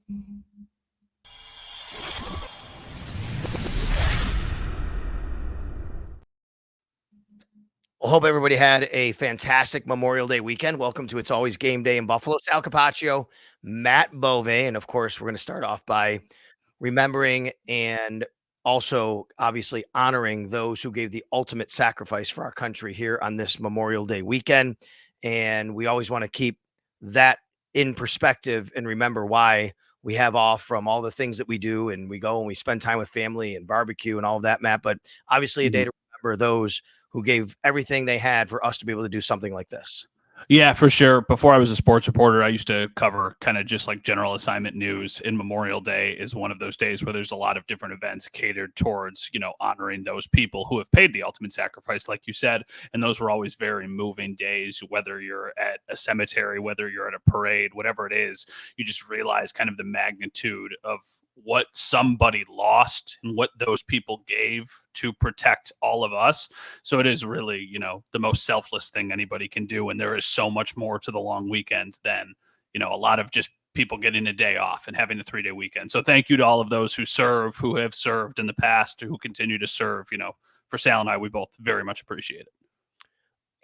Well, hope everybody had a fantastic Memorial Day weekend. Welcome to It's Always Game Day in Buffalo. Sal Capaccio, Matt Bove, and of course, we're going to start off by remembering and also obviously honoring those who gave the ultimate sacrifice for our country here on this Memorial Day weekend. And we always want to keep that in perspective and remember why we have off from all the things that we do and we go and we spend time with family and barbecue and all of that, Matt. But obviously, a day Mhm. to remember those who gave everything they had for us to be able to do something like this. Yeah, for sure. Before I was a sports reporter, I used to cover kind of just like general assignment news. And Memorial Day is one of those days where there's a lot of different events catered towards, honoring those people who have paid the ultimate sacrifice, like you said. And those were always very moving days, whether you're at a cemetery, whether you're at a parade, whatever it is, you just realize kind of the magnitude of what somebody lost and what those people gave to protect all of us. So it is really, the most selfless thing anybody can do. And there is so much more to the long weekend than, a lot of just people getting a day off and having a 3-day weekend. So thank you to all of those who serve, who have served in the past, who continue to serve. For Sal and I, we both very much appreciate it.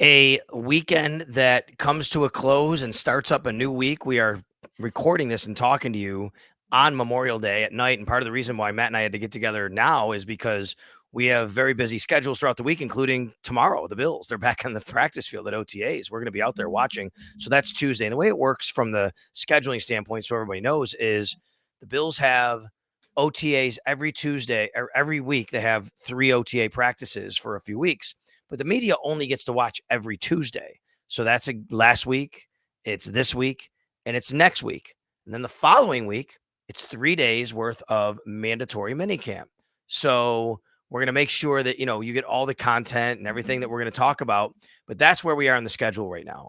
A weekend that comes to a close and starts up a new week. We are recording this and talking to you on Memorial Day at night. And part of the reason why Matt and I had to get together now is because we have very busy schedules throughout the week, including tomorrow. The Bills, they're back on the practice field at OTAs. We're going to be out there watching. So that's Tuesday. And the way it works from the scheduling standpoint, so everybody knows, is the Bills have OTAs every Tuesday or every week. They have 3 OTA practices for a few weeks, but the media only gets to watch every Tuesday. So that's last week, it's this week, and it's next week. And then the following week, it's 3 days worth of mandatory minicamp. So we're going to make sure that, you get all the content and everything that we're going to talk about, but that's where we are in the schedule right now.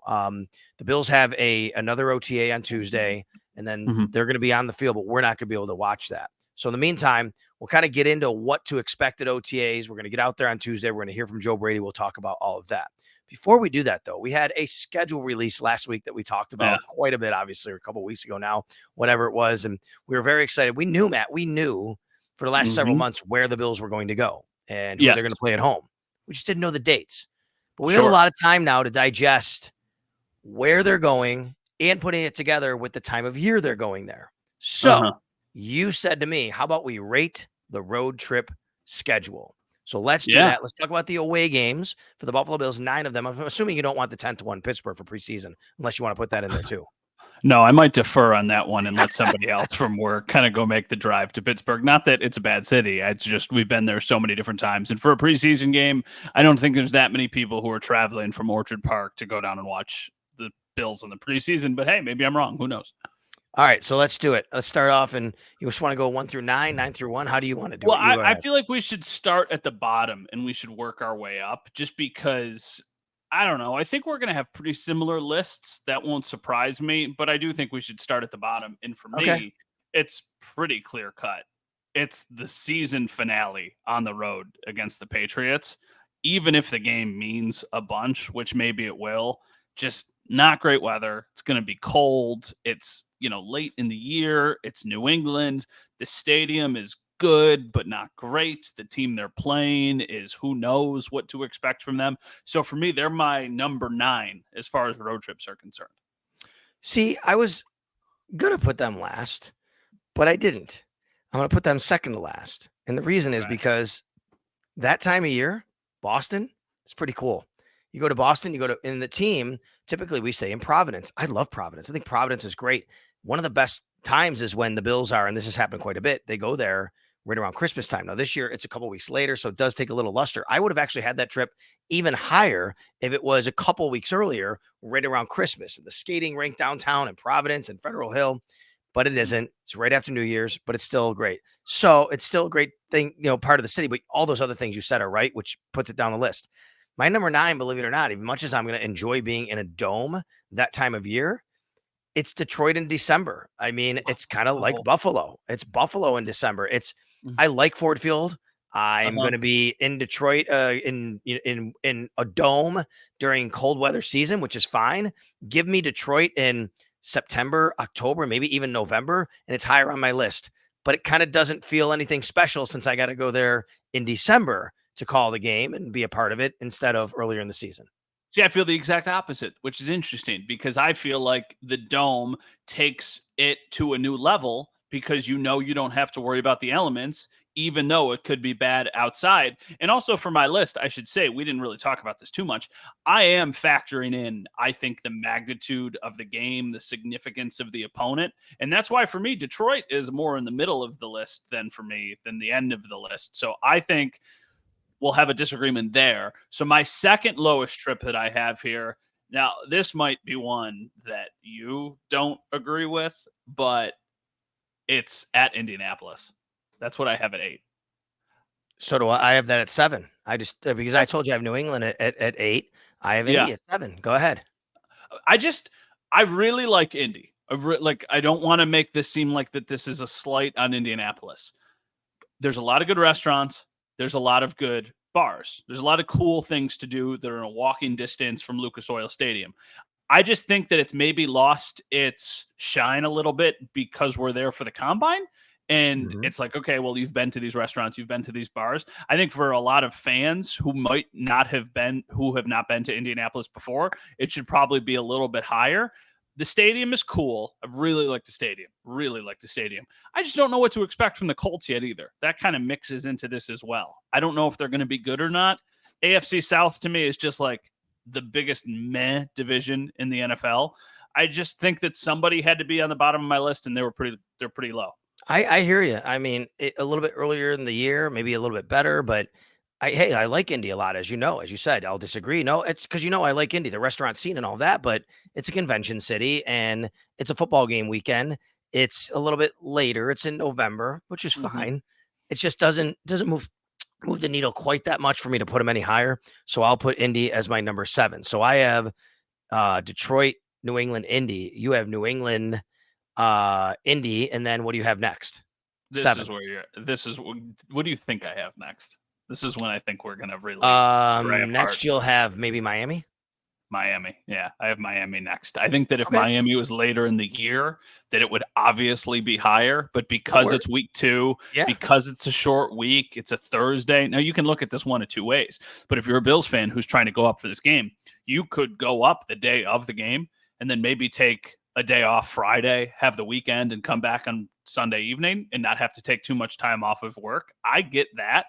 The Bills have another OTA on Tuesday, and then they're going to be on the field, but we're not going to be able to watch that. So in the meantime, we'll kind of get into what to expect at OTAs. We're going to get out there on Tuesday. We're going to hear from Joe Brady. We'll talk about all of that. Before we do that, though, we had a schedule release last week that we talked about quite a bit, obviously, or a couple of weeks ago now, whatever it was. And we were very excited. We knew, Matt, for the last several months where the Bills were going to go and who they're going to play at home. We just didn't know the dates. But we have a lot of time now to digest where they're going and putting it together with the time of year they're going there. So you said to me, how about we rate the road trip schedule? So let's do that. Let's talk about the away games for the Buffalo Bills, 9 of them. I'm assuming you don't want the 10th one, Pittsburgh, for preseason, unless you want to put that in there too. No, I might defer on that one and let somebody else from work kind of go make the drive to Pittsburgh. Not that it's a bad city. It's just we've been there so many different times. And for a preseason game, I don't think there's that many people who are traveling from Orchard Park to go down and watch the Bills in the preseason. But hey, maybe I'm wrong. Who knows? All right, so let's do it. Let's start off, and you just want to go 1 through 9, 9 through 1. How do you want to do it? I feel like we should start at the bottom and we should work our way up just because I don't know. I think we're going to have pretty similar lists. That won't surprise me, but I do think we should start at the bottom. And for me, it's pretty clear cut. It's the season finale on the road against the Patriots. Even if the game means a bunch, which maybe it will, just not great weather. It's going to be cold. It's, late in the year. It's New England. The stadium is good, but not great. The team they're playing is who knows what to expect from them. So for me, they're my number 9 as far as road trips are concerned. See, I was going to put them last, but I didn't. I'm going to put them second to last. And the reason is because that time of year, Boston, it's pretty cool. You go to Boston, in the team, typically we stay in Providence. I love Providence. I think Providence is great. One of the best times is when the Bills are, and this has happened quite a bit, they go there right around Christmas time. Now, this year, it's a couple weeks later, so it does take a little luster. I would have actually had that trip even higher if it was a couple weeks earlier, right around Christmas, and the skating rink downtown in Providence and Federal Hill, but it isn't. It's right after New Year's, but it's still great. So it's still a great thing, part of the city, but all those other things you said are right, which puts it down the list. My number 9, believe it or not, as much as I'm going to enjoy being in a dome that time of year, it's Detroit in December. I mean, it's kind of like Buffalo. It's Buffalo in December. I like Ford Field. I'm going to be in Detroit in a dome during cold weather season, which is fine. Give me Detroit in September, October, maybe even November, and it's higher on my list. But it kind of doesn't feel anything special since I got to go there in December to call the game and be a part of it instead of earlier in the season. See, I feel the exact opposite, which is interesting because I feel like the dome takes it to a new level because you know you don't have to worry about the elements, even though it could be bad outside. And also for my list, I should say, we didn't really talk about this too much. I am factoring in, I think, the magnitude of the game, the significance of the opponent. And that's why for me, Detroit is more in the middle of the list than for me, than the end of the list. So I think we'll have a disagreement there. So my second lowest trip that I have here. Now, this might be one that you don't agree with, but it's at Indianapolis. That's what I have at 8. So do I. I have that at 7. I just because I Okay. told you I have New England at 8. I have Yeah. Indy at 7. Go ahead. I just I really like Indy. Like I don't want to make this seem like that this is a slight on Indianapolis. There's a lot of good restaurants. There's a lot of good bars. There's a lot of cool things to do that are in a walking distance from Lucas Oil Stadium. I just think that it's maybe lost its shine a little bit because we're there for the combine. And Mhm. it's like, okay, well, you've been to these restaurants, you've been to these bars. I think for a lot of fans who might not have been, who have not been to Indianapolis before, it should probably be a little bit higher. The stadium is cool. I really like the stadium. Really like the stadium. I just don't know what to expect from the Colts yet either. That kind of mixes into this as well. I don't know if they're going to be good or not. AFC South to me is just like the biggest meh division in the NFL. I just think that somebody had to be on the bottom of my list, and they're pretty low. I hear you. I mean, a little bit earlier in the year, maybe a little bit better, but hey, I like Indy a lot, as you know, as you said. I'll disagree. No, it's because I like Indy, the restaurant scene and all that, but it's a convention city and it's a football game weekend. It's a little bit later. It's in November, which is Mm-hmm. fine. It just doesn't move the needle quite that much for me to put them any higher. So I'll put Indy as my number 7. So I have Detroit, New England, Indy. You have New England, Indy, and then what do you have next? This is 7. where you're. This is what do you think I have next? This is when I think we're gonna really tear apart. Next you'll have maybe Miami. Miami. Yeah, I have Miami next. I think that if Okay, Miami was later in the year, that it would obviously be higher. But that because works. it's week 2, Yeah. because it's a short week, it's a Thursday. Now you can look at this one of two ways. But if you're a Bills fan who's trying to go up for this game, you could go up the day of the game and then maybe take a day off Friday, have the weekend, and come back on Sunday evening and not have to take too much time off of work. I get that.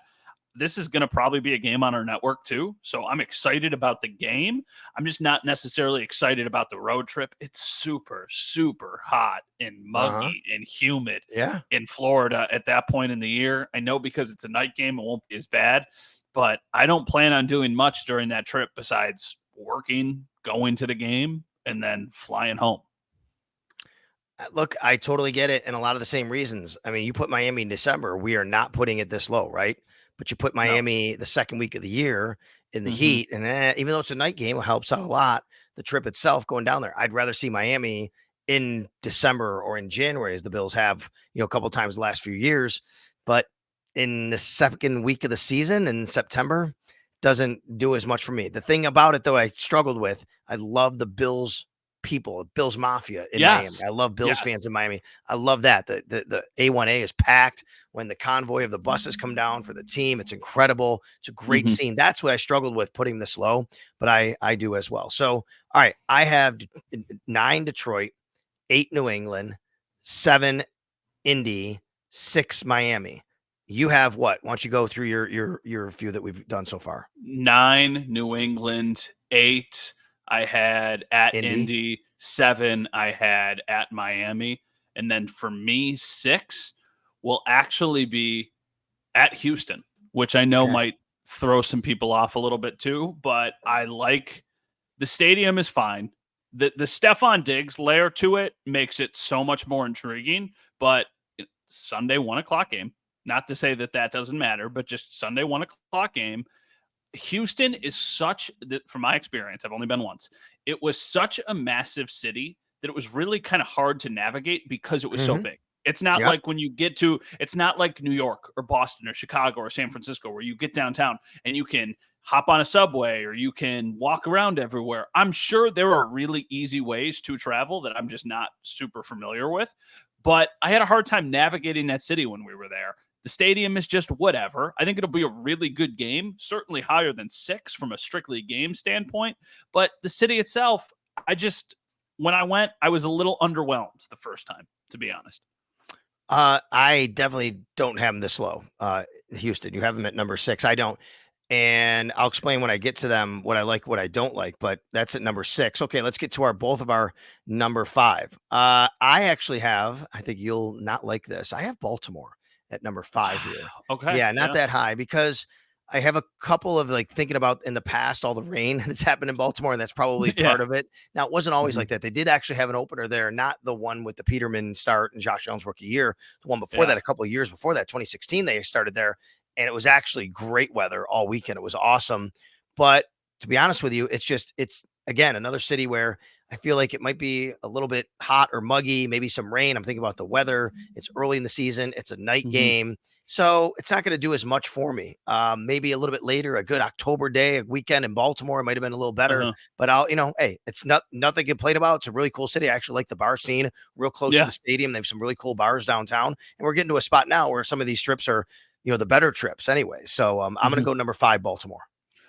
This is going to probably be a game on our network too. So I'm excited about the game. I'm just not necessarily excited about the road trip. It's super, super hot and Uh-huh. muggy and humid Yeah. in Florida at that point in the year. I know because it's a night game, it won't be as bad, but I don't plan on doing much during that trip besides working, going to the game, and then flying home. Look, I totally get it, and a lot of the same reasons. I mean, you put Miami in December, we are not putting it this low, right? But you put No. Miami the second week of the year in the Hmm. heat, and even though it's a night game, it helps out a lot. The trip itself going down there, I'd rather see Miami in December or in January, as the Bills have, a couple times the last few years. But in the second week of the season in September, doesn't do as much for me. The thing about it, though, I struggled with, I love the Bills people, Bills Mafia in Miami. Yes. I love Bills Yes. fans in Miami. I love that. The A1A is packed when the convoy of the buses come down for the team. It's incredible. It's a great Hmm. scene. That's what I struggled with putting this low, but I do as well. So, all right, I have 9 Detroit, 8 New England, 7 Indy, 6 Miami. You have what? Why don't you go through your few that we've done so far? 9 New England, 8 I had at Indy. Indy, 7 I had at Miami, and then for me 6 will actually be at Houston, which I know Okay. might throw some people off a little bit too, but I like the stadium is fine. The Stephon Diggs layer to it makes it so much more intriguing, but Sunday 1 o'clock game. Not to say that that doesn't matter, but just Sunday 1 o'clock game. Houston is from my experience, I've only been once. It was such a massive city that it was really kind of hard to navigate because it was so Mhm. big. It's not Yep. like when you get to, it's not like New York or Boston or Chicago or San Francisco where you get downtown and you can hop on a subway or you can walk around everywhere. I'm sure there are really easy ways to travel that I'm just not super familiar with, but I had a hard time navigating that city when we were there. The stadium is just whatever. I think it'll be a really good game, certainly higher than 6 from a strictly game standpoint, but the city itself, I just, when I went, I was a little underwhelmed the first time, to be honest. I definitely don't have them this low. Houston, you have them at number 6. I don't. And I'll explain when I get to them what I like, what I don't like, but that's at number 6. Okay, let's get to our both of our number 5. I actually have, I think you'll not like this. I have Baltimore at number 5 here. Okay. Yeah, not Yeah. that high because I have a couple of like thinking about in the past all the rain that's happened in Baltimore, and that's probably Yeah. part of it. Now, it wasn't always Mhm. like that. They did actually have an opener there, not the one with the Peterman start and Josh Jones rookie year. The one before Yeah. that, a couple of years before that, 2016, they started there, and it was actually great weather all weekend. It was awesome. But to be honest with you, it's again another city where I feel like it might be a little bit hot or muggy, maybe some rain. I'm thinking about the weather. It's early in the season, it's a night Mhm. game. So it's not going to do as much for me. Maybe a little bit later, a good October day, a weekend in Baltimore might have been a little better. Uh-huh. But hey, it's nothing to complain about. It's a really cool city. I actually like the bar scene, real close to Yeah. the stadium. They have some really cool bars downtown, and we're getting to a spot now where some of these trips are, the better trips anyway. So I'm going to Mhm. go number 5, Baltimore.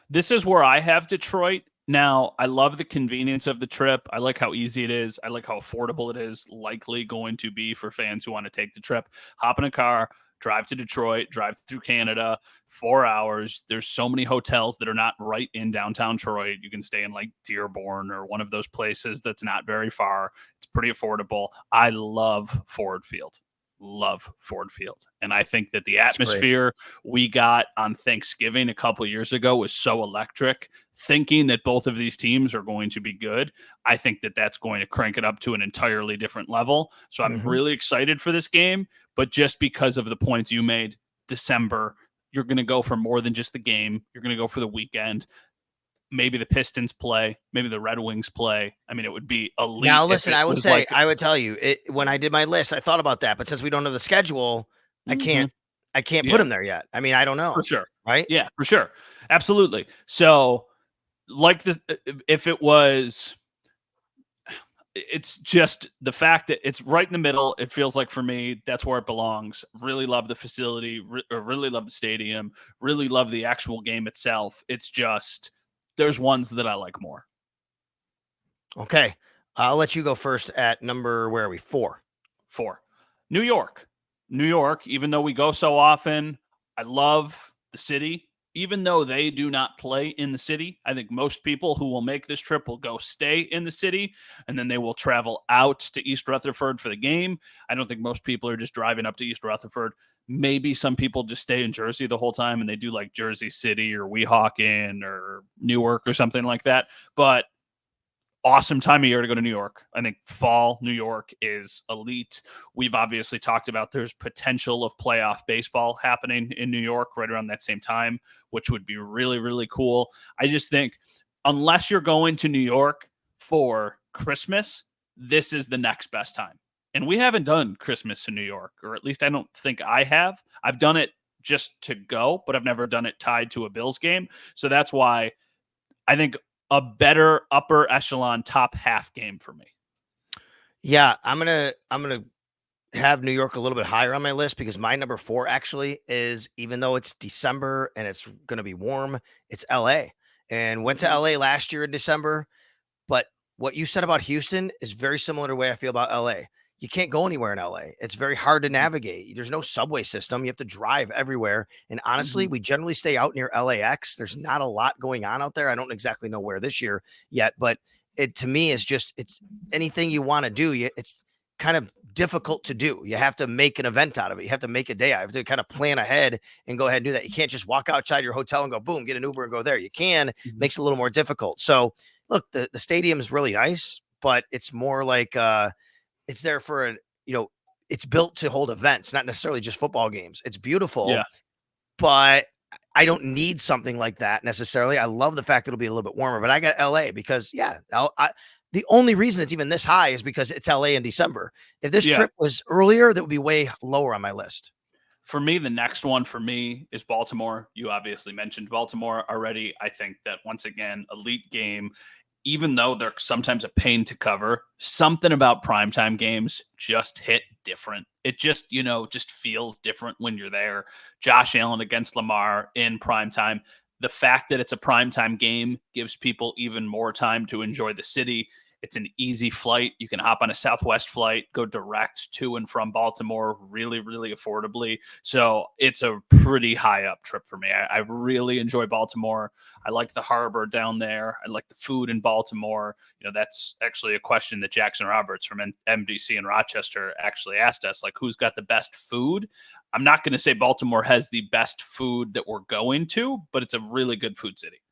This is where I have Detroit. Now, I love the convenience of the trip. I like how easy it is. I like how affordable it is, likely going to be for fans who want to take the trip. Hop in a car, drive to Detroit, drive through Canada, 4 hours. There's so many hotels that are not right in downtown Detroit. You can stay in like Dearborn or one of those places that's not very far. It's pretty affordable. I love Ford Field. Love Ford Field. And I think that the It's great. atmosphere we got on Thanksgiving a couple years ago was so electric. Thinking that both of these teams are going to be good, I think that that's going to crank it up to an entirely different level. So I'm Mhm. really excited for this game. But just because of the points you made, December, you're going to go for more than just the game. You're going to go for the weekend. Maybe the Pistons play, maybe the Red Wings play. I mean, it would be elite Now, if listen, it I would was say, like, I would tell you, when I did my list, I thought about that, but since we don't have the schedule, I mhm, can't, I can't put yeah, him there yet. I mean, I don't for know, sure. right? Yeah, for sure. Absolutely. So, like this, if it was, it's just the fact that it's right in the middle. It feels like for me, that's where it belongs. Really love the facility, really love the stadium, really love the actual game itself. It's just there's ones that I like more. Okay, I'll let you go first at number. Where are we? 4. 4. New York. New York, even though we go so often, I love the city. Even though they do not play in the city, I think most people who will make this trip will go stay in the city and then they will travel out to East Rutherford for the game. I don't think most people are just driving up to East Rutherford. Maybe some people just stay in Jersey the whole time and they do like Jersey City or Weehawken or Newark or something like that. But awesome time of year to go to New York. I think fall New York is elite. We've obviously talked about there's potential of playoff baseball happening in New York right around that same time, which would be really, really cool. I just think unless you're going to New York for Christmas, this is the next best time. And we haven't done Christmas in New York, or at least I don't think I have. I've done it just to go, but I've never done it tied to a Bills game. So that's why I think a better upper echelon top half game for me. Yeah, I'm gonna have New York a little bit higher on my list because my number 4 actually is, even though it's December and it's gonna be warm, it's LA. And went to Mhm. LA last year in December. But what you said about Houston is very similar to the way I feel about LA. You can't go anywhere in LA. It's very hard to Mhm. navigate. There's no subway system. You have to drive everywhere. And honestly, Mhm. we generally stay out near LAX. There's not a lot going on out there. I don't exactly know where this year yet, but it to me is just it's anything you want to do. It's kind of difficult to do. You have to make an event out of it. You have to make a day. I have to kind of plan ahead and go ahead and do that. You can't just walk outside your hotel and go boom, get an Uber and go there. You can, Mhm. makes it a little more difficult. So look, the stadium is really nice, but it's more like it's there for an it's built to hold events, not necessarily just football games. It's Yeah. beautiful, but I don't need something like that necessarily. I love the fact that it'll be a little bit warmer, but I got LA because yeah, the only reason it's even this high is because it's LA in December. If this Yeah. trip was earlier, that would be way lower on my list. For me, the next one for me is Baltimore. You obviously mentioned Baltimore already. I think that once again, elite game, even though they're sometimes a pain to cover, something about primetime games just hit different. It just, just feels different when you're there. Josh Allen against Lamar in primetime. The fact that it's a primetime game gives people even more time to enjoy the city. It's an easy flight. You can hop on a Southwest flight, go direct to and from Baltimore really, really affordably. So it's a pretty high up trip for me. I really enjoy Baltimore. I like the harbor down there. I like the food in Baltimore. That's actually a question that Jackson Roberts from MDC in Rochester actually asked us, like, who's got the best food? I'm not going to say Baltimore has the best food that we're going to, but it's a really good food city.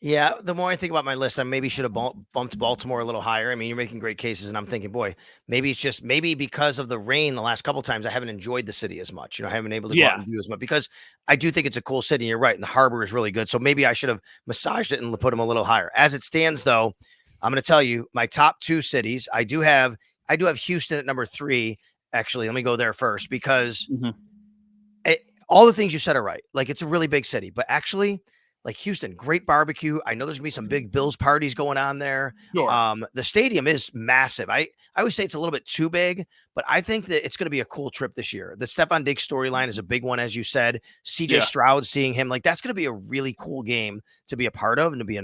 Yeah, the more I think about my list, I maybe should have bumped Baltimore a little higher. I mean, you're making great cases, and I'm thinking, boy, maybe it's just maybe because of the rain the last couple times, I haven't enjoyed the city as much. I haven't been able to go out Yeah. and do as much because I do think it's a cool city. And you're right, and the harbor is really good. So maybe I should have massaged it and put them a little higher. As it stands, though, I'm going to tell you my top two cities. I do have Houston at number 3. Actually, let me go there first because all the things you said are right. Like, it's a really big city, but actually, like Houston, great barbecue. I know there's gonna be some big Bills parties going on there. Sure. The stadium is massive. I always say it's a little bit too big, but I think that it's gonna be a cool trip this year. The Stephon Diggs storyline is a big one, as you said. CJ Stroud, seeing him, like, that's gonna be a really cool game to be a part of and to be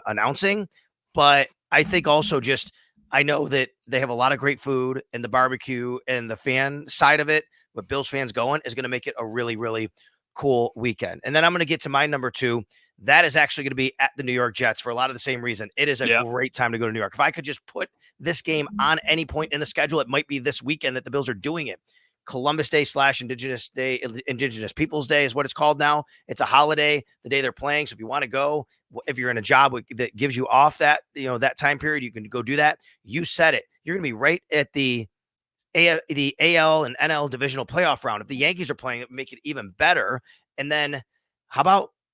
announcing. But I think also just I know that they have a lot of great food and the barbecue and the fan side of it with Bills fans going is going to make it a really, really cool weekend. And then I'm going to get to my number 2. That is actually going to be at the New York Jets for a lot of the same reason. It is a great time to go to New York. If I could just put this game on any point in the schedule, it might be this weekend that the Bills are doing it. Columbus Day / Indigenous Peoples Day is what it's called now. It's a holiday, the day they're playing. So if you want to go, if you're in a job that gives you off that, that time period, you can go do that. You said it. You're going to be right at the AL and NL divisional playoff round. If the Yankees are playing, it would make it even better. And then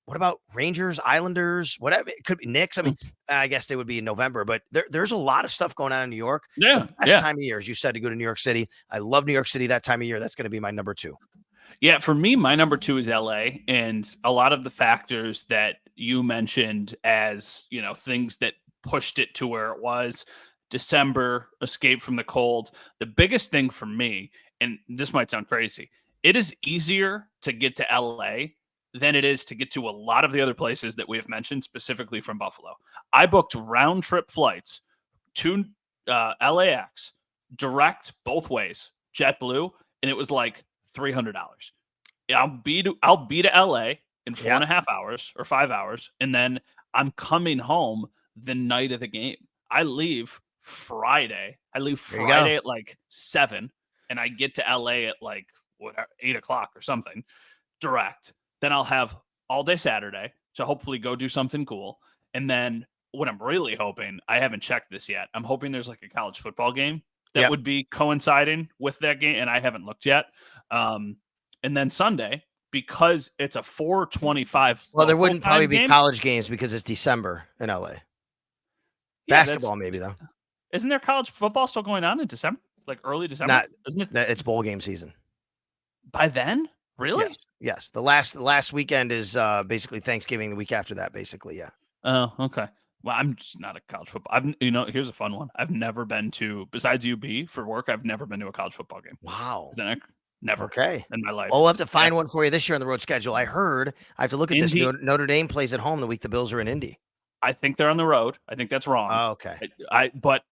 what about Rangers, Islanders, whatever? It could be Knicks. I mean, I guess they would be in November, but there's a lot of stuff going on in New York. It's the best time of year, as you said, to go to New York City. I love New York City that time of year. That's going to be my number 2. Yeah, for me, my number 2 is LA. And a lot of the factors that you mentioned as, things that pushed it to where it was. December, escape from the cold. The biggest thing for me, and this might sound crazy, it is easier to get to LA than it is to get to a lot of the other places that we have mentioned, specifically from Buffalo. I booked round trip flights to LAX, direct both ways, JetBlue, and it was like $300. I'll be to LA in 4.5 hours or 5 hours, and then I'm coming home the night of the game. I leave Friday. At like 7, and I get to LA at like 8 o'clock or something direct. Then I'll have all day Saturday to hopefully go do something cool. And then what I'm really hoping, I haven't checked this yet. I'm hoping there's like a college football game that would be coinciding with that game, and I haven't looked yet. And then Sunday, because it's a 4:25. Well, there wouldn't probably be college games because it's December in LA. Yeah, basketball, maybe though. Isn't there college football still going on in December? Like early December? Isn't it? It's bowl game season. By then? Really? Yes. The last weekend is basically Thanksgiving. The week after that, basically, yeah. Oh, okay. Well, I'm just not a college football. Here's a fun one. I've never been to, besides UB for work, I've never been to a college football game. Wow. Never. Okay. In my life. Well, we'll have to find one for you this year on the road schedule. I heard I have to look at this. Notre Dame plays at home the week the Bills are in Indy. I think they're on the road. I think that's wrong. Oh, okay. But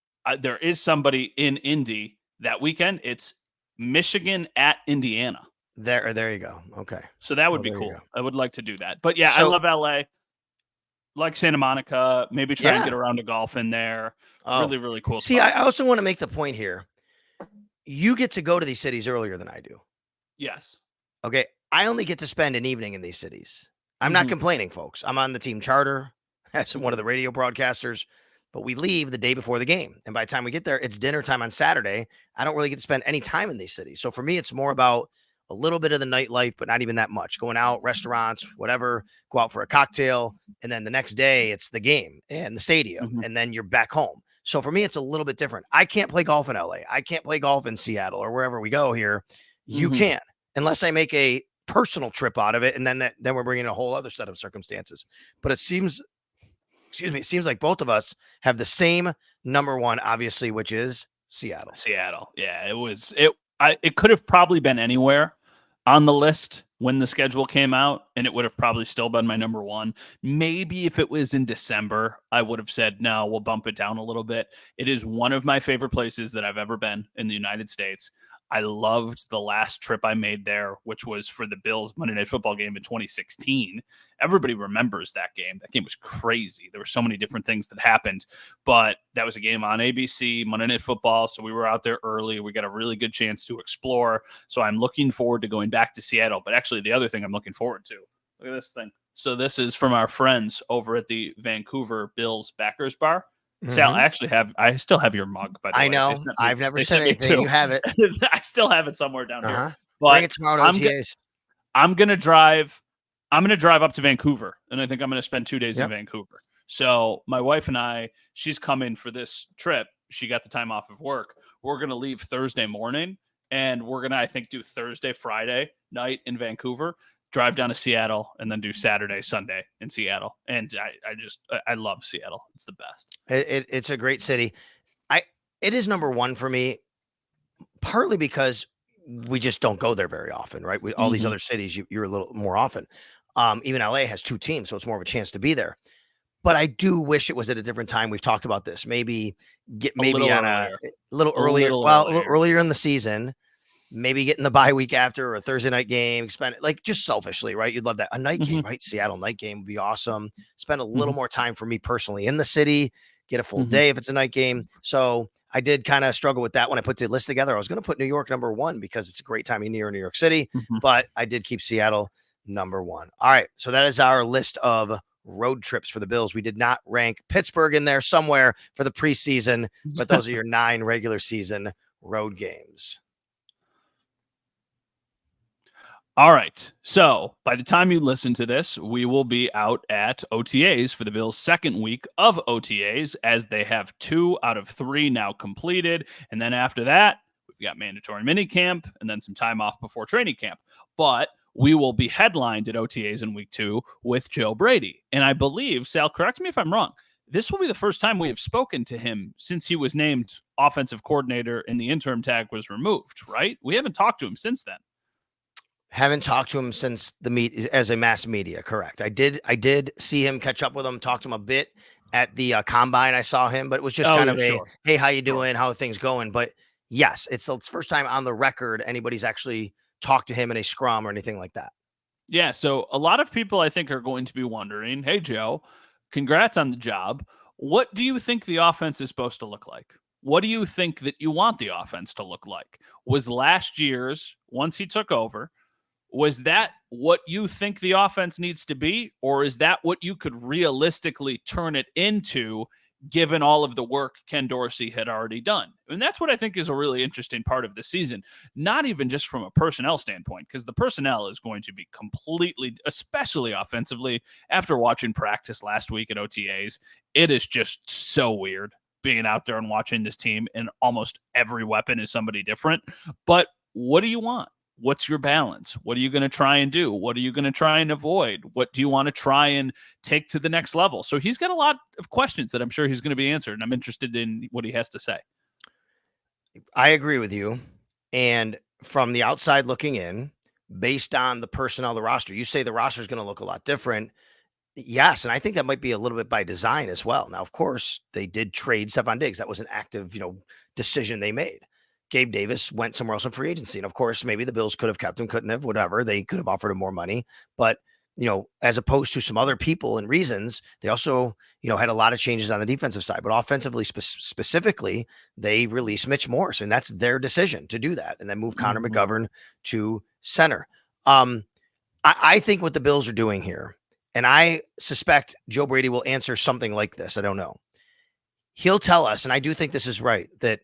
there is somebody in Indy that weekend. It's Michigan at Indiana. There you go. Okay. So that would be cool. I would like to do that. But yeah, I love LA. Like Santa Monica, maybe try and get around to golf in there. Really, really cool. See, I also want to make the point here. You get to go to these cities earlier than I do. Yes. Okay. I only get to spend an evening in these cities. I'm not complaining, folks. I'm on the team charter as one of the radio broadcasters, but we leave the day before the game. And by the time we get there, it's dinner time on Saturday. I don't really get to spend any time in these cities. So for me, it's more about a little bit of the nightlife, but not even that much. Going out, restaurants, whatever, go out for a cocktail. And then the next day it's the game and the stadium. And then you're back home. So for me, it's a little bit different. I can't play golf in LA. I can't play golf in Seattle or wherever we go here. You can, unless I make a personal trip out of it. And then we're bringing a whole other set of circumstances. But it seems like both of us have the same number one, obviously, which is Seattle. Yeah, it could have probably been anywhere on the list when the schedule came out, and it would have probably still been my number one. Maybe if it was in December, I would have said, no, we'll bump it down a little bit. It is one of my favorite places that I've ever been in the United States. I loved the last trip I made there, which was for the Bills Monday Night Football game in 2016. Everybody remembers that game. That game was crazy. There were so many different things that happened, but that was a game on ABC, Monday Night Football. So we were out there early. We got a really good chance to explore. So I'm looking forward to going back to Seattle. But actually, the other thing I'm looking forward to, look at this thing. So this is from our friends over at the Vancouver Bills Backers Bar. Sal, I still have your mug, by the way. I know. I've never said anything. You have it. I still have it somewhere down here. But bring it tomorrow to OTAs. I'm gonna drive up to Vancouver, and I think I'm gonna spend 2 days in Vancouver. So my wife and I, she's coming for this trip. She got the time off of work. We're gonna leave Thursday morning, and we're gonna, I think, do Thursday, Friday night in Vancouver, drive down to Seattle, and then do Saturday, Sunday in Seattle. And I love Seattle. It's the best. It's a great city. It is number one for me, partly because we just don't go there very often, right? All these other cities, you're a little more often. Even LA has 2 teams, so it's more of a chance to be there. But I do wish it was at a different time. We've talked about this. Maybe on a little earlier. A little earlier in the season. Maybe getting the bye week after or a Thursday night game, spend it like just selfishly, right? You'd love that. A night game, right? Seattle night game would be awesome. Spend a little more time for me personally in the city, get a full day if it's a night game. So I did kind of struggle with that when I put the list together. I was going to put New York number one because it's a great time of year in New York City, but I did keep Seattle number one. All right. So that is our list of road trips for the Bills. We did not rank Pittsburgh in there somewhere for the preseason, but those are your 9 regular season road games. All right. So by the time you listen to this, we will be out at OTAs for the Bills' second week of OTAs, as they have 2 out of 3 now completed. And then after that, we've got mandatory minicamp and then some time off before training camp. But we will be headlined at OTAs in week 2 with Joe Brady. And I believe, Sal, correct me if I'm wrong, this will be the first time we have spoken to him since he was named offensive coordinator and the interim tag was removed, right? We haven't talked to him since then. Haven't talked to him since the meet as a mass media. Correct. I did see him, catch up with him, talk to him a bit at the combine. I saw him, but it was just hey, how you doing? How are things going? But yes, it's the first time on the record anybody's actually talked to him in a scrum or anything like that. Yeah. So a lot of people, I think, are going to be wondering, hey, Joe, congrats on the job. What do you think the offense is supposed to look like? What do you think that you want the offense to look like? Was last year's, once he took over, was that what you think the offense needs to be? Or is that what you could realistically turn it into, given all of the work Ken Dorsey had already done? And that's what I think is a really interesting part of the season, not even just from a personnel standpoint, because the personnel is going to be completely, especially offensively, after watching practice last week at OTAs, it is just so weird being out there and watching this team, and almost every weapon is somebody different. But what do you want? What's your balance? What are you going to try and do? What are you going to try and avoid? What do you want to try and take to the next level? So he's got a lot of questions that I'm sure he's going to be answered, and I'm interested in what he has to say. I agree with you. And from the outside looking in, based on the personnel, the roster, you say the roster is going to look a lot different. Yes, and I think that might be a little bit by design as well. Now, of course, they did trade Stephon Diggs. That was an active, decision they made. Gabe Davis went somewhere else in free agency. And of course, maybe the Bills could have kept him, couldn't have, whatever. They could have offered him more money. But, as opposed to some other people and reasons, they also, had a lot of changes on the defensive side. But offensively, specifically, they released Mitch Morse. And that's their decision to do that. And then move Connor McGovern to center. I think what the Bills are doing here, and I suspect Joe Brady will answer something like this. I don't know. He'll tell us, and I do think this is right, that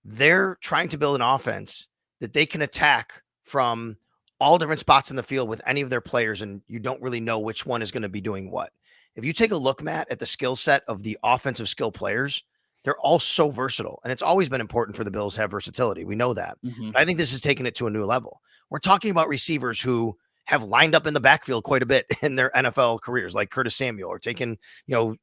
they're trying to build an offense that they can attack from all different spots in the field with any of their players, and you don't really know which one is going to be doing what. If you take a look, Matt, at the skill set of the offensive skill players, They're all so versatile, and it's always been important for the Bills to have versatility. We know that. Mhm. But I think this has taken it to a new level. We're talking about receivers who have lined up in the backfield quite a bit in their NFL careers, like Curtis Samuel, or taking the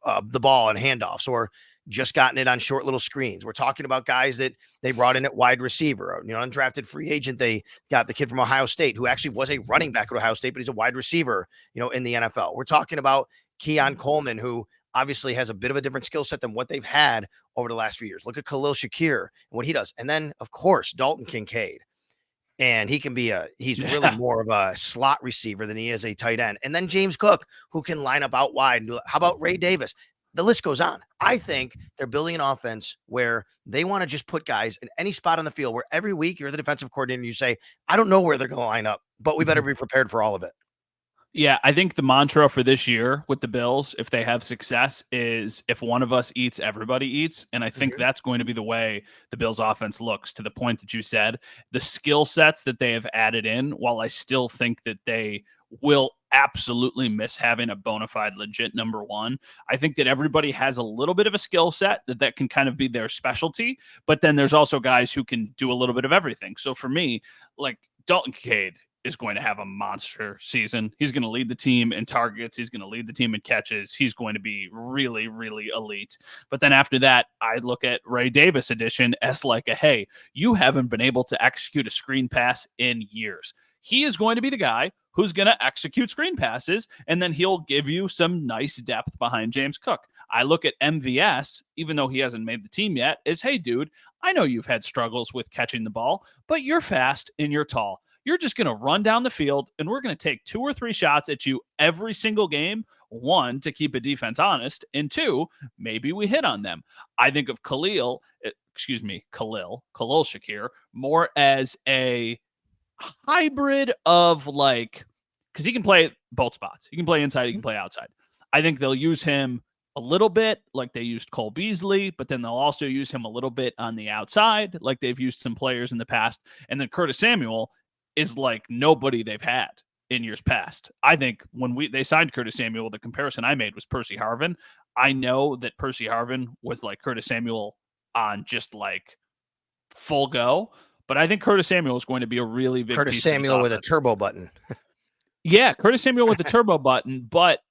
ball and handoffs, or just gotten it on short little screens. We're talking about guys that they brought in at wide receiver, undrafted free agent. They got the kid from Ohio State who actually was a running back at Ohio State, but he's a wide receiver, in the NFL. We're talking about Keon Coleman, who obviously has a bit of a different skill set than what they've had over the last few years. Look at Khalil Shakir and what he does. And then, of course, Dalton Kincaid. And he's really Yeah. more of a slot receiver than he is a tight end. And then James Cook, who can line up out wide. How about Ray Davis? The list goes on. I think they're building an offense where they want to just put guys in any spot on the field where every week you're the defensive coordinator and you say, I don't know where they're going to line up, but we better be prepared for all of it. Yeah, I think the mantra for this year with the Bills, if they have success, is if one of us eats, everybody eats. And I think that's going to be the way the Bills offense looks, to the point that you said. The skill sets that they have added in, while I still think that they will absolutely miss having a bona fide legit number one, I think that everybody has a little bit of a skill set that can kind of be their specialty. But then there's also guys who can do a little bit of everything. So for me, like Dalton Kincaid is going to have a monster season. He's going to lead the team in targets. He's going to lead the team in catches. He's going to be really, really elite. But then after that, I look at Ray Davis edition as like hey, you haven't been able to execute a screen pass in years. He is going to be the guy who's going to execute screen passes, and then he'll give you some nice depth behind James Cook. I look at MVS, even though he hasn't made the team yet, as, hey, dude, I know you've had struggles with catching the ball, but you're fast and you're tall. You're just going to run down the field, and we're going to take 2 or 3 shots at you every single game. 1, to keep a defense honest, and 2, maybe we hit on them. I think of Khalil Shakir more as a hybrid of because he can play both spots. He can play inside, he can play outside. I think they'll use him a little bit like they used Cole Beasley, but then they'll also use him a little bit on the outside like they've used some players in the past. And then Curtis Samuel is like nobody they've had in years past. I think when they signed Curtis Samuel, the comparison I made was Percy Harvin. I know that Percy Harvin was like Curtis Samuel on just like full go, but I think Curtis Samuel is going to be a really big Curtis piece Samuel with a turbo button. Yeah, Curtis Samuel with the turbo button, but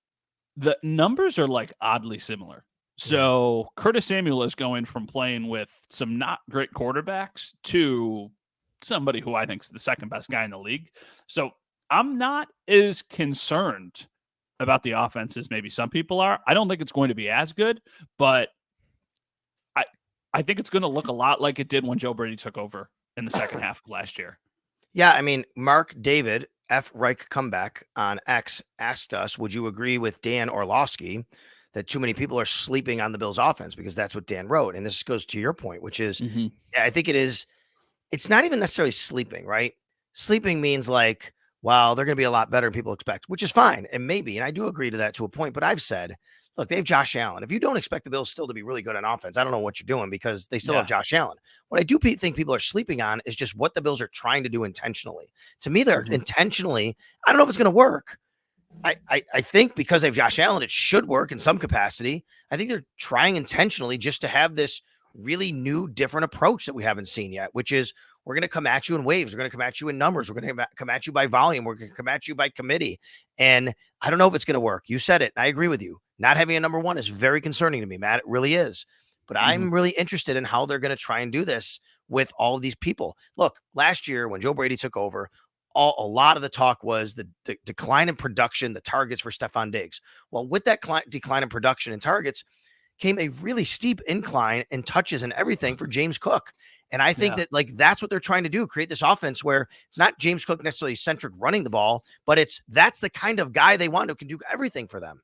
the numbers are like oddly similar. So Curtis Samuel is going from playing with some not great quarterbacks to somebody who I think is the second best guy in the league. So I'm not as concerned about the offense as maybe some people are. I don't think it's going to be as good, but I think it's going to look a lot like it did when Joe Brady took over in the second half of last year. Yeah, I mean, Mark David F. Reich Comeback on X asked us, would you agree with Dan Orlovsky that too many people are sleeping on the Bills offense? Because that's what Dan wrote. And this goes to your point, which is, I think it is, it's not even necessarily sleeping, right? Sleeping means like, well, they're going to be a lot better than people expect, which is fine. And maybe, and I do agree to that to a point, but I've said, look, they have Josh Allen. If you don't expect the Bills still to be really good on offense, I don't know what you're doing, because they still have Josh Allen. What I do think people are sleeping on is just what the Bills are trying to do intentionally. To me, they're intentionally, I don't know if it's going to work. I think because they have Josh Allen, it should work in some capacity. I think they're trying intentionally just to have this really new, different approach that we haven't seen yet, which is we're going to come at you in waves. We're going to come at you in numbers. We're going to come at you by volume. We're going to come at you by committee. And I don't know if it's going to work. You said it. And I agree with you. Not having a number one is very concerning to me, Matt. It really is. But I'm really interested in how they're going to try and do this with all of these people. Look, last year when Joe Brady took over, a lot of the talk was the decline in production, the targets for Stephon Diggs. Well, with that decline in production and targets came a really steep incline in touches and everything for James Cook. And I think that that's what they're trying to do, create this offense where it's not James Cook necessarily centric running the ball, but that's the kind of guy they want who can do everything for them.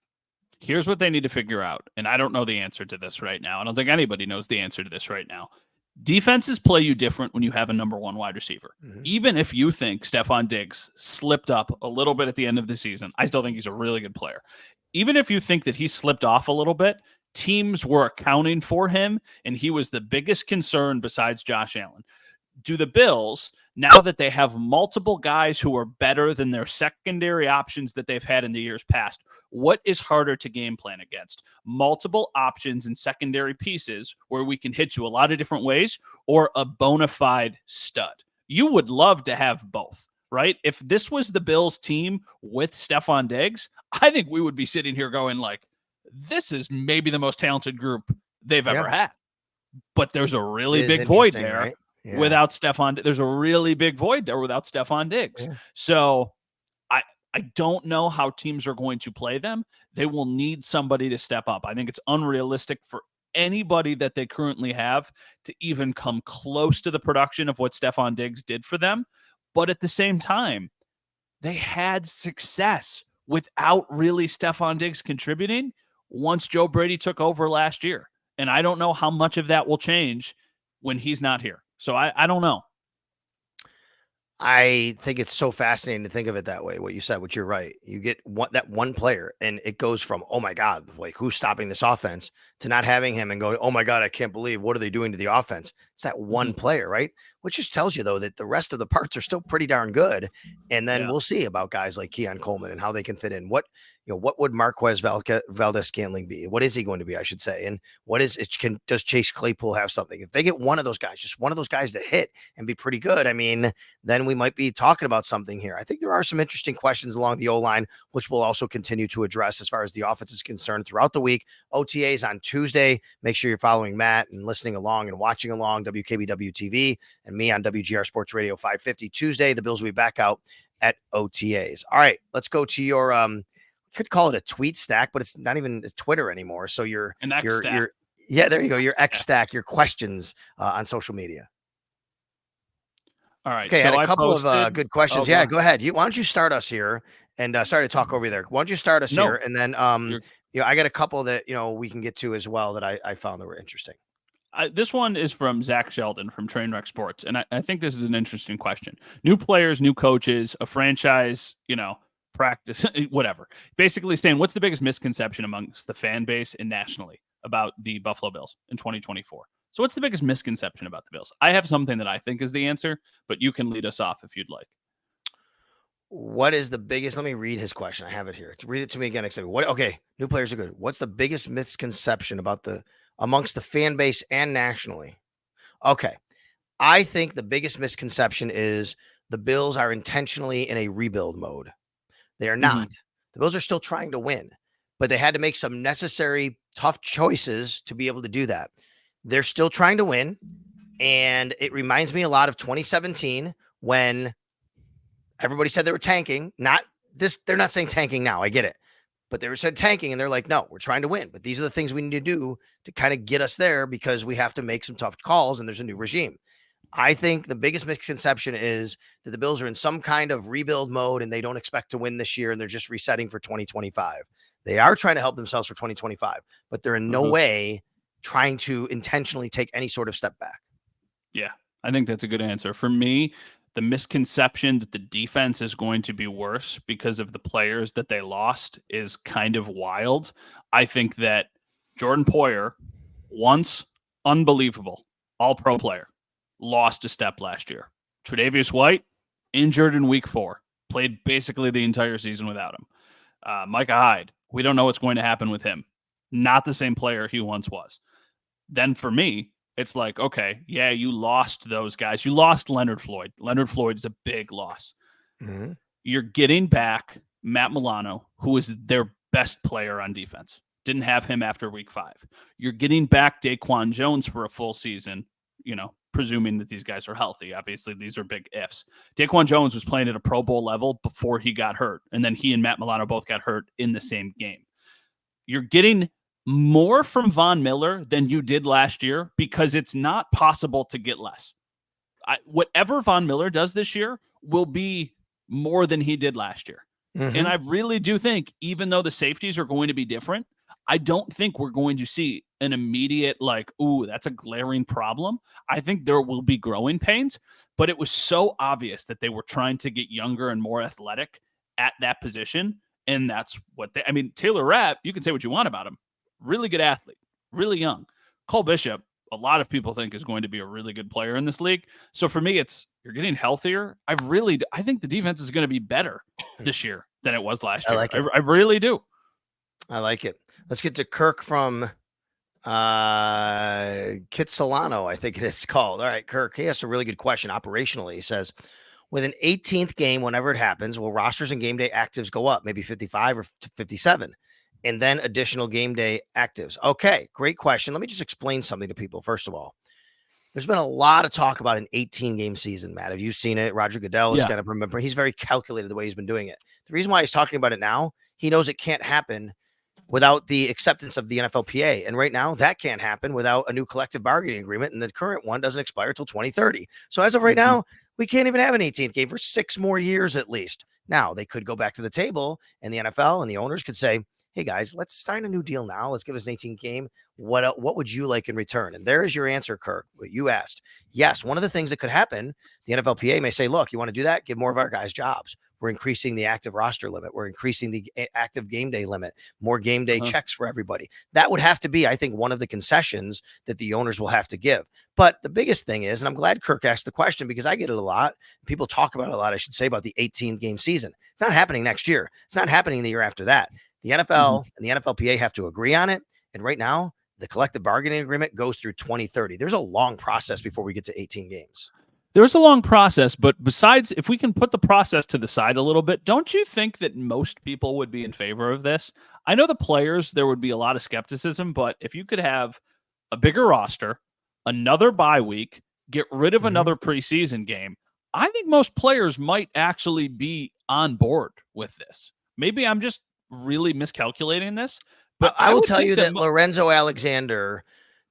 Here's what they need to figure out. And I don't know the answer to this right now. I don't think anybody knows the answer to this right now. Defenses play you different when you have a number one wide receiver. Even if you think Stephon Diggs slipped up a little bit at the end of the season, I still think he's a really good player. Even if you think that he slipped off a little bit, teams were accounting for him, and he was the biggest concern besides Josh Allen. Do the Bills now that they have multiple guys who are better than their secondary options that they've had in the years past, what is harder to game plan against? Multiple options and secondary pieces where we can hit you a lot of different ways, or a bona fide stud? You would love to have both, right? If this was the Bills team with Stephon Diggs, I think we would be sitting here going like, this is maybe the most talented group they've ever had. But there's a really big void there, right? without Stephon. There's a really big void there without Stephon Diggs. Yeah. So I don't know how teams are going to play them. They will need somebody to step up. I think it's unrealistic for anybody that they currently have to even come close to the production of what Stephon Diggs did for them. But at the same time, they had success without really Stephon Diggs contributing once Joe Brady took over last year. And I don't know how much of that will change when he's not here. So I don't know. I think it's so fascinating to think of it that way. What you said, which you're right. You get that one player, and it goes from, oh my God, like who's stopping this offense, to not having him and going, oh my God, I can't believe what are they doing to the offense? It's that one player, right? Which just tells you though that the rest of the parts are still pretty darn good. And then we'll see about guys like Keon Coleman and how they can fit in. What would Marquez Valdez-Scantling be? What is he going to be, I should say? And does Chase Claypool have something? If they get one of those guys, just one of those guys to hit and be pretty good, I mean, then we might be talking about something here. I think there are some interesting questions along the O-line, which we'll also continue to address as far as the offense is concerned throughout the week. OTAs on Tuesday. Make sure you're following Matt and listening along and watching along, WKBW TV, and me on WGR Sports Radio 550 Tuesday. The Bills will be back out at OTAs. All right, let's go to your could call it a tweet stack, but it's not even Twitter anymore. So your yeah, there you go. Your X stack, your questions on social media. All right. Okay, so I had a couple of good questions. Why don't you start us here? And sorry to talk over you there. Why don't you start us here? And then I got a couple that we can get to as well that I found that were interesting. This one is from Zach Sheldon from Trainwreck Sports, and I think this is an interesting question. New players, new coaches, a franchise, practice, whatever. Basically saying, what's the biggest misconception amongst the fan base and nationally about the Buffalo Bills in 2024? So what's the biggest misconception about the Bills? I have something that I think is the answer, but you can lead us off if you'd like. What is the biggest? Let me read his question. I have it here. Read it to me again. Okay, new players are good. What's the biggest misconception amongst the fan base and nationally? Okay, I think the biggest misconception is the Bills are intentionally in a rebuild mode. They are not. The Bills are still trying to win, but they had to make some necessary tough choices to be able to do that. They're still trying to win, and it reminds me a lot of 2017 when everybody said they were tanking. They're not saying tanking now. I get it. But they were said tanking, and they're like, no, we're trying to win. But these are the things we need to do to kind of get us there because we have to make some tough calls, and there's a new regime. I think the biggest misconception is that the Bills are in some kind of rebuild mode, and they don't expect to win this year, and they're just resetting for 2025. They are trying to help themselves for 2025, but they're in no way trying to intentionally take any sort of step back. Yeah, I think that's a good answer. For me, the misconception that the defense is going to be worse because of the players that they lost is kind of wild. I think that Jordan Poyer, once unbelievable, all-pro player, lost a step last year. Tre'Davious White, injured in week 4, played basically the entire season without him. Micah Hyde, we don't know what's going to happen with him. Not the same player he once was. Then for me, it's like, okay, yeah, you lost those guys. You lost Leonard Floyd. Leonard Floyd is a big loss. Mm-hmm. You're getting back Matt Milano, who is their best player on defense. Didn't have him after week 5. You're getting back Daquan Jones for a full season, presuming that these guys are healthy. Obviously, these are big ifs. Daquan Jones was playing at a Pro Bowl level before he got hurt, and then he and Matt Milano both got hurt in the same game. You're getting more from Von Miller than you did last year because it's not possible to get less. Whatever Von Miller does this year will be more than he did last year. Mm-hmm. And I really do think, even though the safeties are going to be different, I don't think we're going to see an immediate that's a glaring problem. I think there will be growing pains, but it was so obvious that they were trying to get younger and more athletic at that position. And that's what Taylor Rapp, you can say what you want about him. Really good athlete, really young. Cole Bishop, a lot of people think is going to be a really good player in this league. So for me, it's you're getting healthier. I think the defense is going to be better this year than it was last I year. like it. I really do. I like it. Let's get to Kirk from Kitsilano, I think it is called. All right, Kirk, he has a really good question operationally. He says, with an 18th game, whenever it happens, will rosters and game day actives go up, maybe 55 or 57, and then additional game day actives? Okay, great question. Let me just explain something to people. First of all, there's been a lot of talk about an 18 game season, Matt. Have you seen it? Roger Goodell is Yeah. kind of remember. He's very calculated the way he's been doing it. The reason why he's talking about it now, he knows it can't happen without the acceptance of the NFLPA. And right now, that can't happen without a new collective bargaining agreement. And the current one doesn't expire until 2030. So as of right now, we can't even have an 18th game for 6 more years at least. Now, they could go back to the table and the NFL and the owners could say, hey, guys, let's sign a new deal now. Let's give us an 18th game. What would you like in return? And there is your answer, Kirk, what you asked. Yes, one of the things that could happen, the NFLPA may say, look, you want to do that? Give more of our guys jobs. We're increasing the active roster limit. We're increasing the active game day limit, more game day checks for everybody. That would have to be, I think, one of the concessions that the owners will have to give. But the biggest thing is, and I'm glad Kirk asked the question because I get it a lot. People talk about it a lot, I should say, about the 18 game season. It's not happening next year. It's not happening the year after that. The NFL and the NFLPA have to agree on it. And right now, the collective bargaining agreement goes through 2030. There's a long process before we get to 18 games. There's a long process, but besides, if we can put the process to the side a little bit, don't you think that most people would be in favor of this? I know the players, there would be a lot of skepticism, but if you could have a bigger roster, another bye week, get rid of another preseason game, I think most players might actually be on board with this. Maybe I'm just really miscalculating this, but I will tell you that Lorenzo Alexander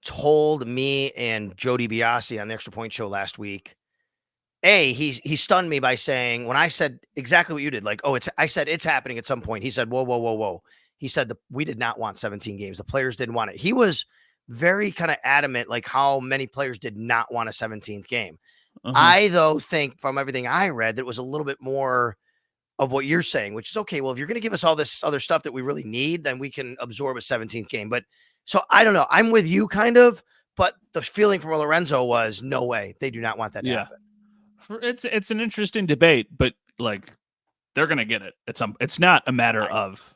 told me and Jody Biasi on the Extra Point Show last week. He stunned me by saying, when I said exactly what you did, like, I said it's happening at some point. He said, whoa. He said we did not want 17 games. The players didn't want it. He was very kind of adamant, like how many players did not want a 17th game. I, though, think from everything I read, that it was a little bit more of what you're saying, which is okay. Well, if you're going to give us all this other stuff that we really need, then we can absorb a 17th game. But so I don't know. I'm with you kind of, but the feeling from Lorenzo was no way. They do not want that to happen. It's an interesting debate, but like they're going to get it. It's not a matter of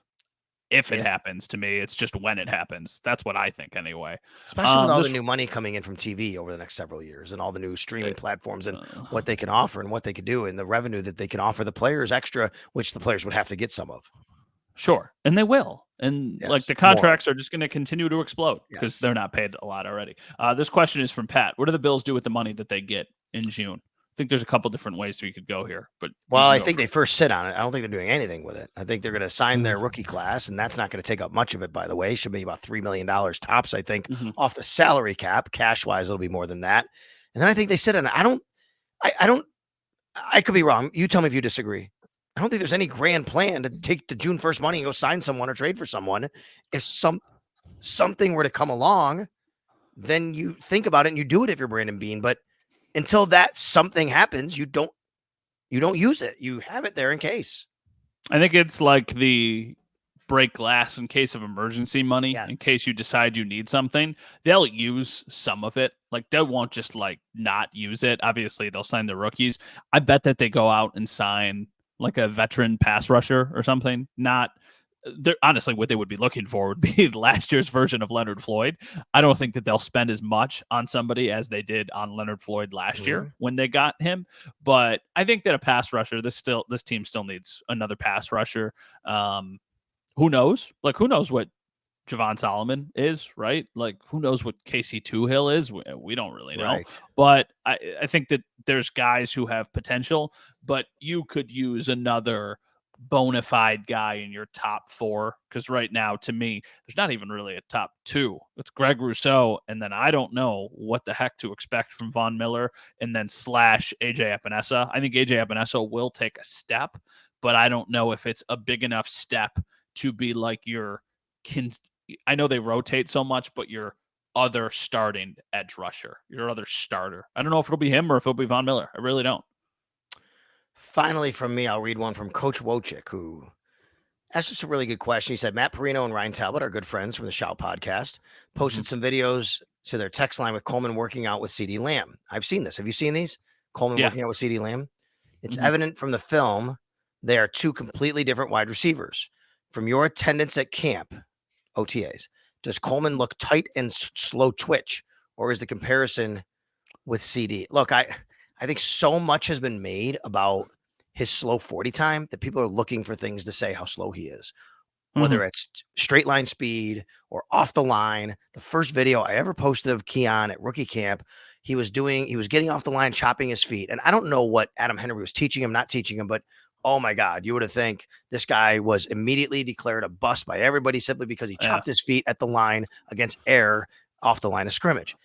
if it happens to me. It's just when it happens. That's what I think anyway. Especially with all the new money coming in from TV over the next several years and all the new streaming platforms and what they can offer and what they could do and the revenue that they can offer the players extra, which the players would have to get some of. Sure. And they will. And like the contracts are just going to continue to explode because they're not paid a lot already. This question is from Pat. What do the Bills do with the money that they get in June? I think there's a couple different ways we could go here, but I think they first sit on it. I don't think they're doing anything with it. I think they're going to sign their rookie class, and that's not going to take up much of it. By the way, should be about $3 million tops. I think off the salary cap, cash wise, it'll be more than that. And then I think they sit on it. I could be wrong. You tell me if you disagree. I don't think there's any grand plan to take the June 1st money and go sign someone or trade for someone. If something were to come along, then you think about it and you do it if you're Brandon Beane. But until that something happens, you don't use it. You have it there in case. I think it's like the break glass in case of emergency money, in case you decide you need something. They'll use some of it. Like they won't just like not use it. Obviously, they'll sign the rookies. I bet that they go out and sign like a veteran pass rusher or something. Honestly, what they would be looking for would be last year's version of Leonard Floyd. I don't think that they'll spend as much on somebody as they did on Leonard Floyd last year when they got him. But I think that a pass rusher, this team still needs another pass rusher. Who knows? Like, who knows what Javon Solomon is, right? Like, who knows what Casey Toohill is? We don't really know. Right. But I think that there's guys who have potential, but you could use another bona fide guy in your top 4, because right now, to me, there's not even really a top 2. It's Greg Rousseau, and then I don't know what the heck to expect from Von Miller, and then / AJ Epinesa. I think AJ Epinesa will take a step, but I don't know if it's a big enough step to be like I know they rotate so much, but your other starting edge rusher, your other starter. I don't know if it'll be him or if it'll be Von Miller. I really don't. Finally, from me, I'll read one from Coach Wojcik, who asked us a really good question. He said, Matt Perino and Ryan Talbot are good friends from the Shout podcast, posted some videos to their text line with Coleman working out with CeeDee Lamb. I've seen this. Have you seen these? Coleman Yeah. working out with CeeDee Lamb. It's Mhm. evident from the film they are two completely different wide receivers. From your attendance at camp, OTAs, does Coleman look tight and slow twitch, or is the comparison with CD? Look, I think so much has been made about his slow 40 time that people are looking for things to say how slow he is, whether Mhm. it's straight line speed or off the line. The first video I ever posted of Keon at rookie camp, he was getting off the line, chopping his feet. And I don't know what Adam Henry was teaching him, not teaching him, but oh my God, you would have think this guy was immediately declared a bust by everybody simply because he Yeah. chopped his feet at the line against air off the line of scrimmage.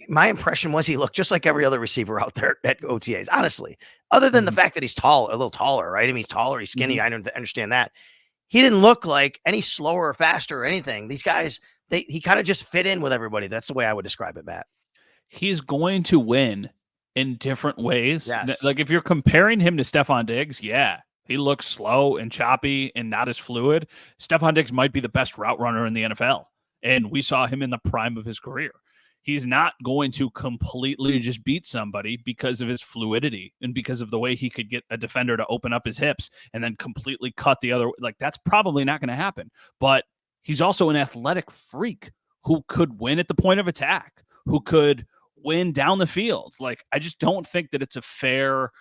My impression was he looked just like every other receiver out there at OTAs, honestly, other than the Mhm. fact that he's tall, a little taller, right? I mean, he's taller, he's skinny. Mhm. I don't understand that. He didn't look like any slower or faster or anything. These guys, he kind of just fit in with everybody. That's the way I would describe it, Matt. He's going to win in different ways. Yes. Like if you're comparing him to Stephon Diggs, yeah, he looks slow and choppy and not as fluid. Stephon Diggs might be the best route runner in the NFL, and we saw him in the prime of his career. He's not going to completely just beat somebody because of his fluidity and because of the way he could get a defender to open up his hips and then completely cut the other. Like that's probably not going to happen. But he's also an athletic freak who could win at the point of attack, who could win down the field. Like, I just don't think that it's a fair.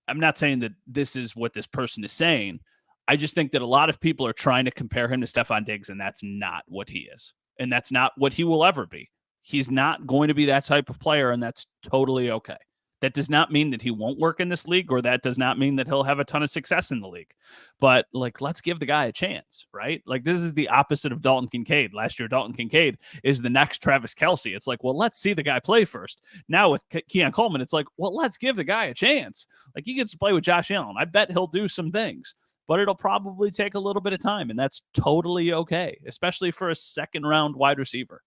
I'm not saying that this is what this person is saying. I just think that a lot of people are trying to compare him to Stephon Diggs, and that's not what he is. And that's not what he will ever be. He's not going to be that type of player, and that's totally okay. That does not mean that he won't work in this league, or that does not mean that he'll have a ton of success in the league. But like, let's give the guy a chance, right? Like, this is the opposite of Dalton Kincaid. Last year, Dalton Kincaid is the next Travis Kelce. It's like, well, let's see the guy play first. Now with Keon Coleman, it's like, well, let's give the guy a chance. Like, he gets to play with Josh Allen. I bet he'll do some things, but it'll probably take a little bit of time, and that's totally okay, especially for a second round wide receiver.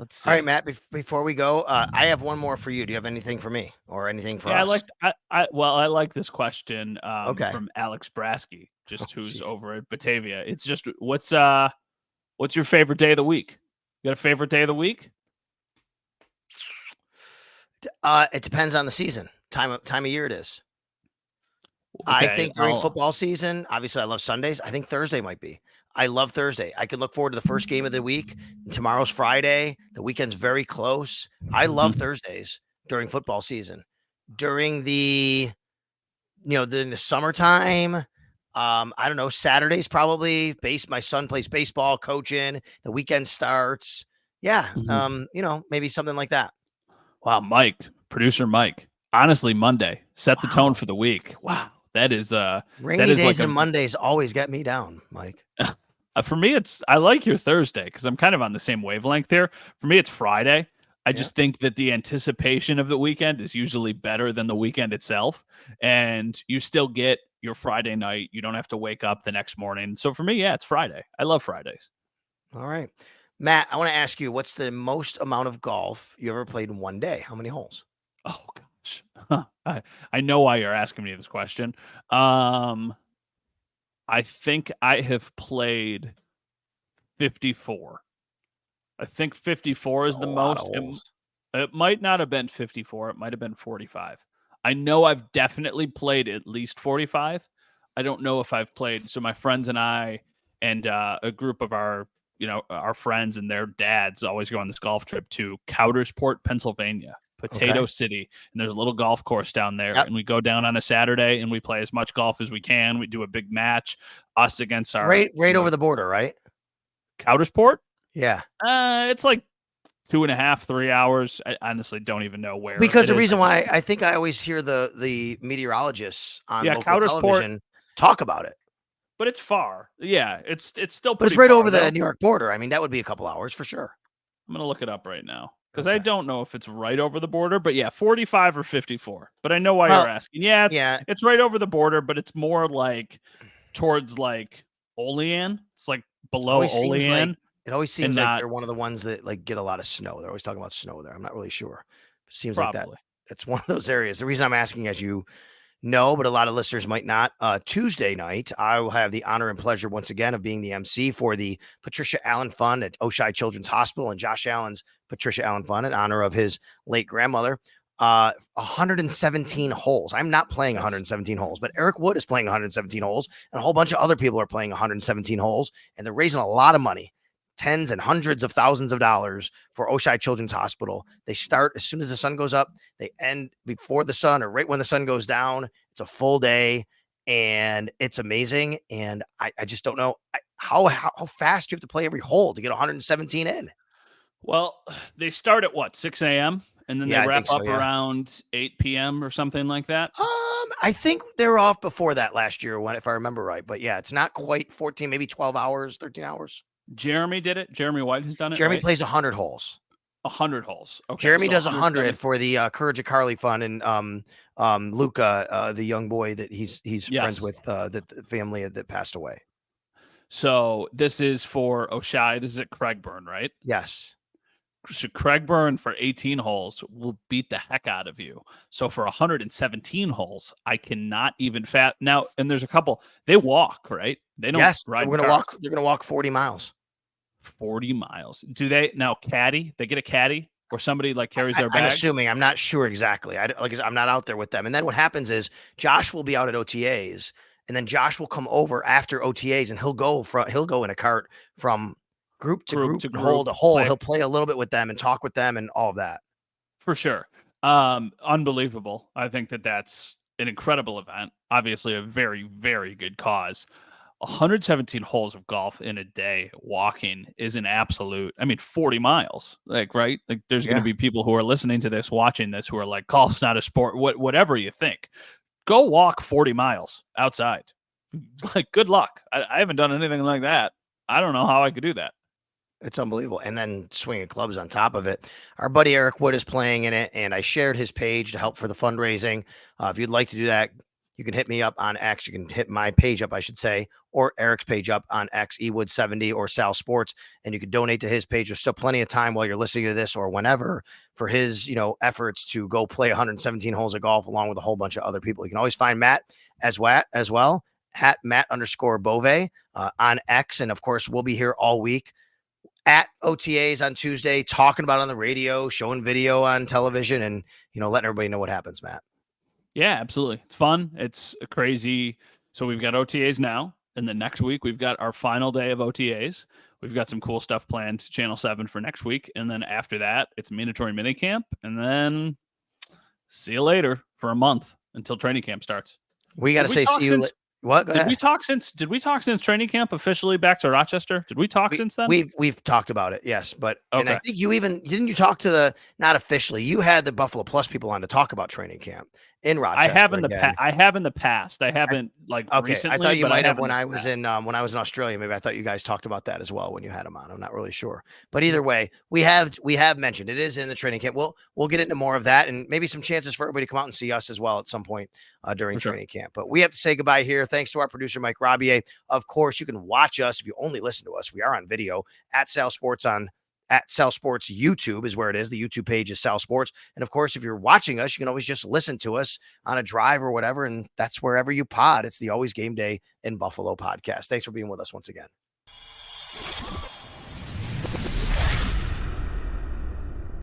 Let's All right, see. Matt, before we go, I have one more for you. Do you have anything for me or anything for Yeah, us? I like this question Okay. from Alex Brasky, Oh, just who's jeez. over at Batavia. It's just what's your favorite day of the week? You got a favorite day of the week? It depends on the season, time of year it is. I Okay, think during football season, obviously I love Sundays. I think Thursday might be. I love Thursday. I can look forward to the first game of the week. Tomorrow's Friday. The weekend's very close. I love Mhm. Thursdays during football season. During the summertime, I don't know, Saturdays probably. My son plays baseball, coaching. The weekend starts. Yeah, Mhm. maybe something like that. Wow, Mike, producer Mike. Honestly, Monday set the tone Wow. for the week. Wow, that Rainy is days like a and Mondays always get me down, Mike. For me, I like your Thursday because I'm kind of on the same wavelength here. For me, it's Friday. I Yeah. just think that the anticipation of the weekend is usually better than the weekend itself. And you still get your Friday night. You don't have to wake up the next morning. So for me, yeah, it's Friday. I love Fridays. All right. Matt, I want to ask you, what's the most amount of golf you ever played in one day? How many holes? Oh, gosh. I know why you're asking me this question. Um, I think I have played 54. I think 54 It's is a the lot of most. holes. It might not have been 54. It might have been 45. I know I've definitely played at least 45. I don't know if I've played. So my friends and I and a group of our friends and their dads always go on this golf trip to Coudersport, Pennsylvania, Okay. Potato City. And there's a little golf course down there. Yep. And we go down on a Saturday and we play as much golf as we can. We do a big match, us against It's our, right over the border, right? Coudersport. Yeah. It's like 2.5, 3 hours. I honestly don't even know where Because it the is. reason why I think I always hear the meteorologists on Yeah, local Coudersport, television talk about it. but it's far. Yeah, it's still But it's pretty right far over the though. New York border. I mean, that would be a couple hours for sure. I'm gonna look it up right now because I Okay. don't know if it's right over the border. But yeah, 45 or 54. But I know why Well, you're asking. Yeah, yeah. it's right over the border, but it's more like towards like Olean. It's like It below always seems like Olean it always and seems like not they're one of the ones that like get a lot of snow. They're always talking about snow there. I'm not really sure. It seems like that. probably. It's one of those areas. The reason I'm asking, as you know, but a lot of listeners might not. Tuesday night, I will have the honor and pleasure once again of being the MC for the Patricia Allen Fund at Oshai Children's Hospital and Josh Allen's Patricia Allen Fund in honor of his late grandmother. 117 holes. I'm not playing 117 holes, but Eric Wood is playing 117 holes, and a whole bunch of other people are playing 117 holes, and they're raising a lot of money, tens and hundreds of thousands of dollars for Oshai Children's Hospital. They start as soon as the sun goes up. They end before the sun or right when the sun goes down. It's a full day, and it's amazing. And I just don't know how fast you have to play every hole to get 117 in. Well, they start at what, 6 a.m. and then Yeah, they I wrap think so, up yeah. around 8 p.m. or something like that. I think they were off before that last year, if I remember right. But yeah, it's not quite 14, maybe 12 hours, 13 hours. Jeremy did it. Jeremy White has done it. Jeremy right? plays 100 holes. 100 holes. Okay. Jeremy so does 100 100 for the Courage of Carly Fund, and Luca, the young boy that he's friends Yes. with, the family that passed away. So this is for Oshai. This is at Craigburn, right? Yes. So Craigburn for 18 holes will beat the heck out of you. So for 117 holes, I cannot even now. And there's a couple. They walk, right? They don't ride. We're gonna walk. They're gonna walk 40 miles. 40 miles. Do they now caddy? They get a caddy or somebody like carries their bag? I'm assuming. I'm not sure exactly. I'm not out there with them. And then what happens is Josh will be out at OTAs, and then Josh will come over after OTAs, and he'll go in a cart from group to group, and hole to hole. He'll play a little bit with them and talk with them and all of that. For sure. Unbelievable. I think that's an incredible event. Obviously a very, very good cause. 117 holes of golf in a day walking is an absolute, 40 miles, right? Like there's going to be people who are listening to this, watching this, who are like, golf's not a sport, whatever you think. Go walk 40 miles outside. Like, good luck. I haven't done anything like that. I don't know how I could do that. It's unbelievable. And then swinging clubs on top of it. Our buddy Eric Wood is playing in it, and I shared his page to help for the fundraising. If you'd like to do that, you can hit me up on X. You can hit my page up, I should say, or Eric's page up on X, ewood70 or Sal Sports, and you can donate to his page. There's still plenty of time while you're listening to this or whenever for his, efforts to go play 117 holes of golf along with a whole bunch of other people. You can always find Matt as well at Matt_Bove on X. And of course, we'll be here all week at OTAs on Tuesday, talking about it on the radio, showing video on television, and letting everybody know what happens, Matt. Yeah, absolutely. It's fun. It's crazy. So we've got OTAs now, and then next week we've got our final day of OTAs. We've got some cool stuff planned to Channel 7 for next week, and then after that, it's mandatory minicamp, and then see you later for a month until training camp starts. We got to say see you. What? Did we talk since training camp officially back to Rochester? Did we talk since then? We've talked about it, yes. But and I think you didn't you talk to not officially. You had the Buffalo Plus people on to talk about training camp in Rochester. I have in the past. I haven't recently. I thought you might have when I was in Australia. Maybe I thought you guys talked about that as well when you had them on. I'm not really sure. But either way, we have mentioned it is in the training camp. We'll get into more of that and maybe some chances for everybody to come out and see us as well at some point during training camp. But we have to say goodbye here. Thanks to our producer Mike Robier. Of course, you can watch us if you only listen to us. We are on video at Sal Sports at Sal Sports YouTube is where it is. The YouTube page is Sal Sports. And of course, if you're watching us, you can always just listen to us on a drive or whatever. And that's wherever you pod. It's the Always Game Day in Buffalo podcast. Thanks for being with us once again.